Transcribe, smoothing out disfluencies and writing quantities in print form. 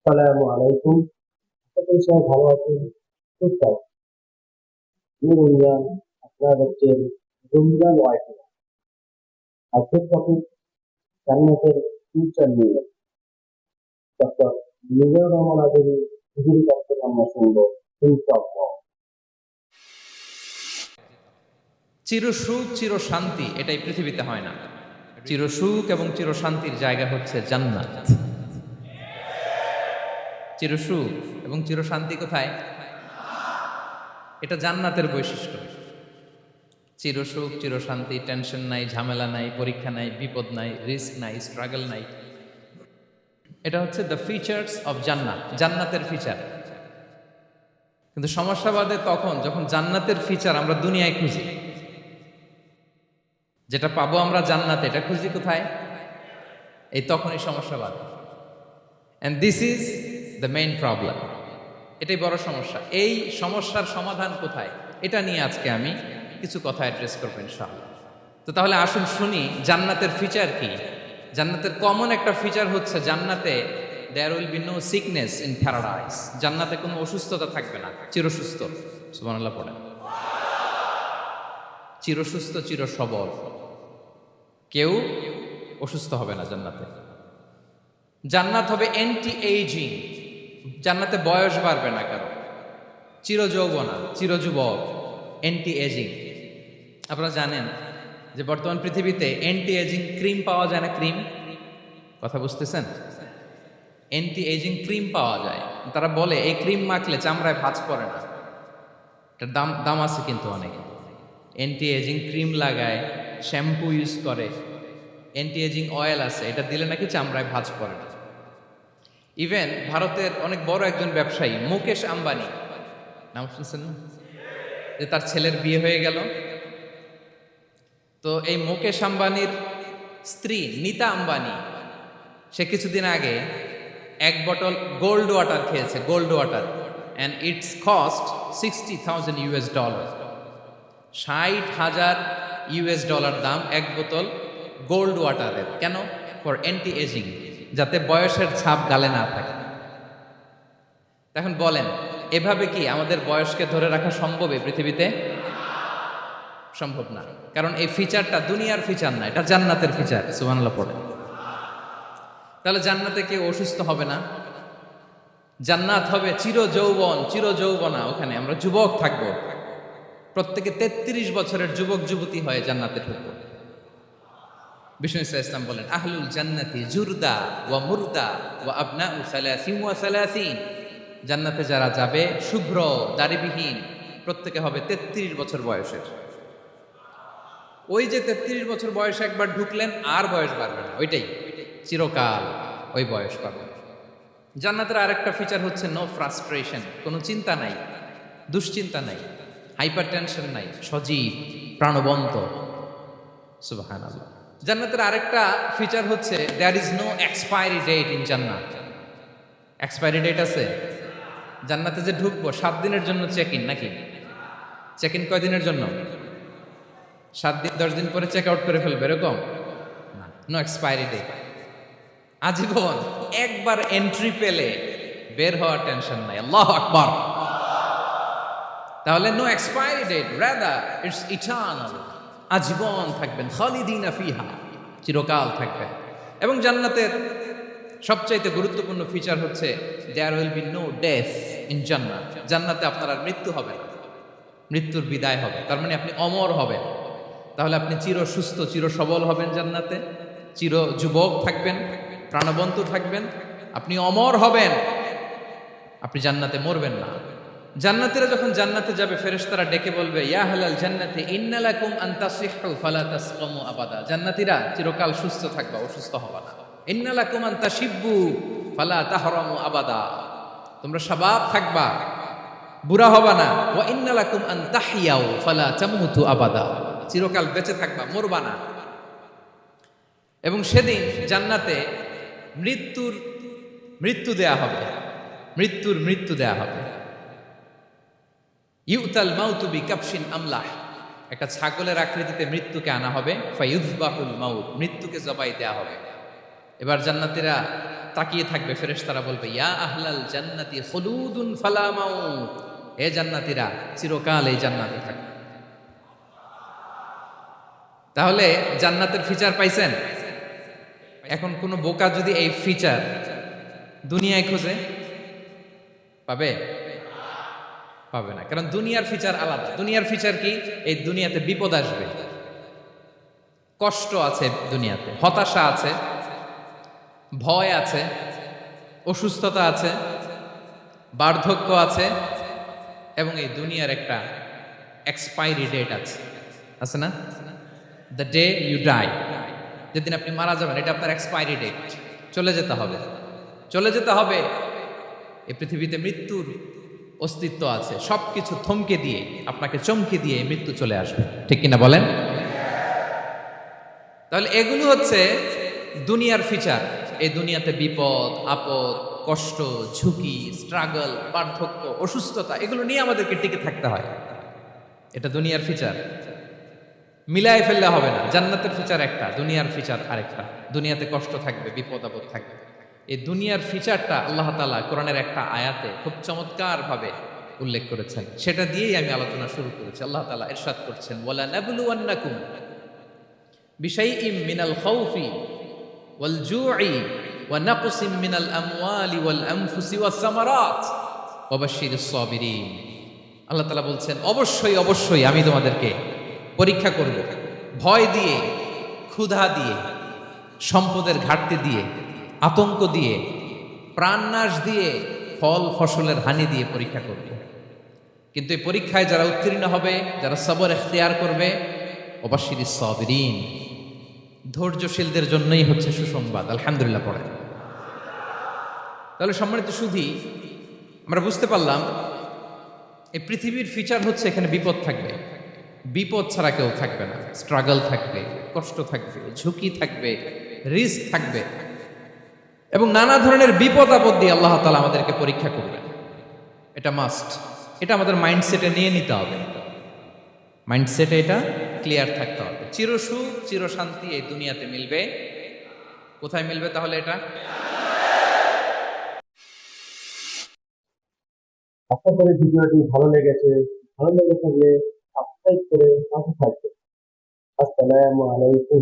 আসসালামু আলাইকুম। আশা করি সবাই ভালো আছেন, সুস্থ আছেন। আমি রমজান, আপনারা দেখছেন রমজান ওয়াইফ। আজকের টপিক জান্নাতের ফিউচার নিয়ে ডক্টর মিজানুর রহমান আজহারী হুজুরের কাছ থেকে আমরা শুনবো ইনশাআল্লাহ। চিরসুখ চিরশান্তি এটাই পৃথিবীতে হয় না। চিরসুখ এবং চিরশান্তির জায়গা হচ্ছে জান্নাত। চিরসুখ এবং চিরশান্তি কোথায়? এটা জান্নাতের বৈশিষ্ট্য। চিরসুখ চিরশান্তি, টেনশন নাই, ঝামেলা নাই, পরীক্ষা নাই, বিপদ নাই, রিস্ক নাই, স্ট্রাগল নাই। এটা হচ্ছে দ্য ফিচার্স অফ জান্নাত, জান্নাতের ফিচার। কিন্তু সমস্যা বাদে তখন যখন জান্নাতের ফিচার আমরা দুনিয়ায় খুঁজি। যেটা পাবো আমরা জান্নাতে, এটা খুঁজি কোথায়? এই তখনই সমস্যা বাদে। And this is the main problem. এটাই বড় সমস্যা। এই সমস্যার সমাধান কোথায়, এটা নিয়ে আজকে আমি কিছু কথা অ্যাড্রেস করবো ইনশাআল্লাহ। তো তাহলে আসুন শুনি জান্নাতের ফিচার কি। জান্নাতের কমন একটা ফিচার হচ্ছে জান্নাতে there will be no sickness in paradise. জান্নাতে কোনো অসুস্থতা থাকবে না, চিরসুস্থ। সুবহানাল্লাহ পড়েন। চিরসুস্থ চির সবল, কেউ অসুস্থ হবে না জান্নাতে। জান্নাত হবে অ্যান্টি এইজিং, জান্নাতে বয়স বাড়বে না কারো। চিরযৌবনা, চিরযুবক, অ্যান্টি এজিং। আপনারা জানেন যে বর্তমান পৃথিবীতে অ্যান্টি এজিং ক্রিম পাওয়া যায় না? ক্রিম, কথা বুঝতেছেন? অ্যান্টি এজিং ক্রিম পাওয়া যায়। তারা বলে এই ক্রিম মাখলে চামড়ায় ভাঁজ পড়ে না। এটার দাম দাম আছে কিন্তু অনেক। অ্যান্টি এজিং ক্রিম লাগায়, শ্যাম্পু ইউজ করে, অ্যান্টি এজিং অয়েল আছে, এটা দিলে নাকি চামড়ায় ভাঁজ পড়ে না। ইভেন ভারতের অনেক বড় একজন ব্যবসায়ী মুকেশ আম্বানি, নাম শুনছেন না? যে তার ছেলের বিয়ে হয়ে গেল। তো এই মুকেশ আম্বানির স্ত্রী নীতা আম্বানি, সে কিছুদিন আগে এক বটল গোল্ড ওয়াটার খেয়েছে, gold water, and it's cost $60,000। $60,000 দাম এক বোতল গোল্ড ওয়াটারের। কেন? ফর অ্যান্টি এজিং, যাতে বয়সের ছাপ গালে না থাকে। এখন বলেন, এভাবে কি আমাদের বয়সকে ধরে রাখা সম্ভব এই পৃথিবীতে? সম্ভব না। কারণ এই ফিচারটা দুনিয়ার ফিচার না, এটা জান্নাতের ফিচার। সুবহানাল্লাহ পড়ে। তাহলে জান্নাতে কেউ অসুস্থ হবে না। জান্নাত হবে চির যৌবন, চির যৌবনা। ওখানে আমরা যুবক থাকবো, প্রত্যেকে 33 বছরের যুবক যুবতী হয়ে জান্নাতে ঢুকবো। বিষ্ণু ইসলাম বলেন, আহলুল জান্নাতি জুরদা ওয়া মুরদা ওয়া আবনাউ সালাসিন ওয়া সালাসিন। জান্নাতে যারা যাবে শুভ্র দাড়িবিহীন, প্রত্যেকে হবে 33 বছর বয়সের। ওই যে 33 বছর বয়সে একবার ঢুকলেন, আর বয়স বাড়বে না, ওইটাই চিরকাল ওই বয়স পাবে। জান্নাতের আরেকটা ফিচার হচ্ছে নো ফ্রাস্ট্রেশন, কোনো চিন্তা নাই, দুশ্চিন্তা নাই, হাইপার টেনশন নাই, সজীব প্রাণবন্ত। সুবহানাল্লাহ। জান্নাতের আরেকটা ফিচার হচ্ছে there is no expiry date in জান্নাত। এক্সপায়ারি ডেট আছে? জান্নাতে যে ঢুকবো 7 দিনের জন্য চেক ইন, নাকি? চেক ইন কয় দিনের জন্য? 7 দিন, 10 দিন পরে চেক আউট করে ফেলবে এরকম? নো এক্সপায়ারি ডেট, আজীবন। একবার এন্ট্রি পেলে বের হওয়ার টেনশন নাই। আল্লাহু আকবার। তাহলে no expiry date, rather it's eternal. আজীবন থাকবেন, খালিদিনা ফিহা, চিরকাল থাকবেন। এবং জান্নাতের সবচাইতে গুরুত্বপূর্ণ ফিচার হচ্ছে there will be no death in জান্নাত। জান্নাতে আপনার আর মৃত্যু হবে না, মৃত্যুর বিদায় হবে। তার মানে আপনি অমর হবেন। তাহলে আপনি চির সুস্থ চির সবল হবেন জান্নাতে, চির যুবক থাকবেন, প্রাণবন্ত থাকবেন, আপনি অমর হবেন, আপনি জান্নাতে মরবেন না। জান্নাতীরা যখন জান্নাতে যাবে, ফেরেশতারা ডেকে বলবে, ইয়া আহলাল জান্নাতি ইন্না লাকুম আন তাসিহু ফালা তাসকামু আবাদা। জান্নাতীরা চিরকাল সুস্থ থাকবা, অসুস্থ হবা না। ইন্না লাকুম আন তাশিব্বু ফালা তাহরামু আবাদা। তোমরা শাবাব থাকবা, বুড়া হবা না। ওয়া ইন্না লাকুম আন তাহইয়াউ ফালা তামুতু আবাদা। চিরকাল বেঁচে থাকবা, মরবা না। এবং সেদিন জান্নাতে মৃত্যু দেয়া হবে, মৃত্যু দেয়া হবে। ইউতাল মাউতু বিকাবশিন আমলাহ, একটা ছাগলের আকৃতিতে মৃত্যুকে আনা হবে। ফায়ুযবাহুল মাউত, মৃত্যুকে জবাই দেয়া হবে। এবার জান্নাতীরা তাকিয়ে থাকবে, ফেরেশতারা বলবে ইয়া আহলাল জান্নাতি খুলুদুন ফালা মাউত, হে জান্নাতীরা চিরকাল এই জান্নাতে থাকবে। তাহলে জান্নাতের ফিচার পাইছেন? এখন কোন বোকা যদি এই ফিচার দুনিয়ায় খোঁজে পাবে? পাবে না, কারণ দুনিয়ার ফিচার আলাদা। দুনিয়ার ফিচার কি? এই দুনিয়াতে বিপদ আসবে, কষ্ট আছে দুনিয়াতে, হতাশা আছে, ভয় আছে, অসুস্থতা আছে, বার্ধক্য আছে, এবং এই দুনিয়ার একটা এক্সপায়ারি ডেট আছে, আছে না? দ্য ডে ইউ ডাই, যেদিন আপনি মারা যাবেন, এটা আপনার এক্সপায়ারি ডেট, চলে যেতে হবে, চলে যেতে হবে। এই পৃথিবীতে মৃত্যুর অস্তিত্ব আছে, সবকিছু থমকে দিয়ে, আপনাকে চমকে দিয়ে মৃত্যু চলে আসবে, ঠিক কিনা বলেন? তাহলে এগুলো হচ্ছে দুনিয়ার ফিচার। এই দুনিয়াতে বিপদ আপদ, কষ্ট, ঝুঁকি, স্ট্রাগল, বার্ধক্য, অসুস্থতা, এগুলো নিয়ে আমাদেরকে টিকে থাকতে হয়। এটা দুনিয়ার ফিচার, মিলায় ফেললে হবে না। জান্নাতের ফিচার একটা, দুনিয়ার ফিচার আরেকটা। দুনিয়াতে কষ্ট থাকবে, বিপদ আপদ থাকবে। এই দুনিয়ার ফিচারটা আল্লাহ তাআলা কোরআনের একটা আয়াতে খুব চমৎকার ভাবে উল্লেখ করেছেন, সেটা দিয়েই আমি আলোচনা শুরু করেছি। আল্লাহ তাআলা ইরশাদ করছেন, ওয়ালা নাবলুওয়ান্নাকুম বিশাইইম মিনাল খাউফি ওয়াল জু'i ওয়া নাকসিম মিনাল আমওয়ালি ওয়াল আনফুসি ওয়াস সামারাত ওয়া বাশশিরিস সাবিরিন। আল্লাহ তাআলা বলছেন, অবশ্যই অবশ্যই আমি তোমাদেরকে পরীক্ষা করব, ভয় দিয়ে, ক্ষুধা দিয়ে, সম্পদের ঘাটতি দিয়ে, আতঙ্ক দিয়ে, প্রাণনাশ দিয়ে, ফল ফসলের হানি দিয়ে পরীক্ষা করব। কিন্তু এই পরীক্ষায় যারা উত্তীর্ণ হবে, যারা সবর ইখতিয়ার করবে, ওয়াবাশশিরিস সাবিরিন, ধৈর্যশীলদের জন্যই হচ্ছে সুসংবাদ। আলহামদুলিল্লাহ পড়ে। তাহলে সম্মানিত সুধী, আমরা বুঝতে পারলাম এই পৃথিবীর ফিচার হচ্ছে এখানে বিপদ থাকবে, বিপদ ছাড়া কেউ থাকবে না। স্ট্রাগল থাকবে, কষ্ট থাকবে, ঝুঁকি থাকবে, রিস্ক থাকবে, এবং নানা ধরনের বিপদ আপদ দিয়ে আল্লাহ তাআলা আমাদেরকে পরীক্ষা করবেন। এটা মাস্ট, এটা আমাদের মাইন্ডসেটে নিয়ে নিতে হবে। মাইন্ডসেটে এটা ক্লিয়ার থাকতে হবে। চিরসুখ চিরশান্তি এই দুনিয়াতে মিলবে, কোথায় মিলবে তাহলে? এটা আশা করি ভিডিওটি ভালো লেগেছে। ভালো লেগে থাকলে সাবস্ক্রাইব করে পাশে থাকবে। আসসালামু আলাইকুম।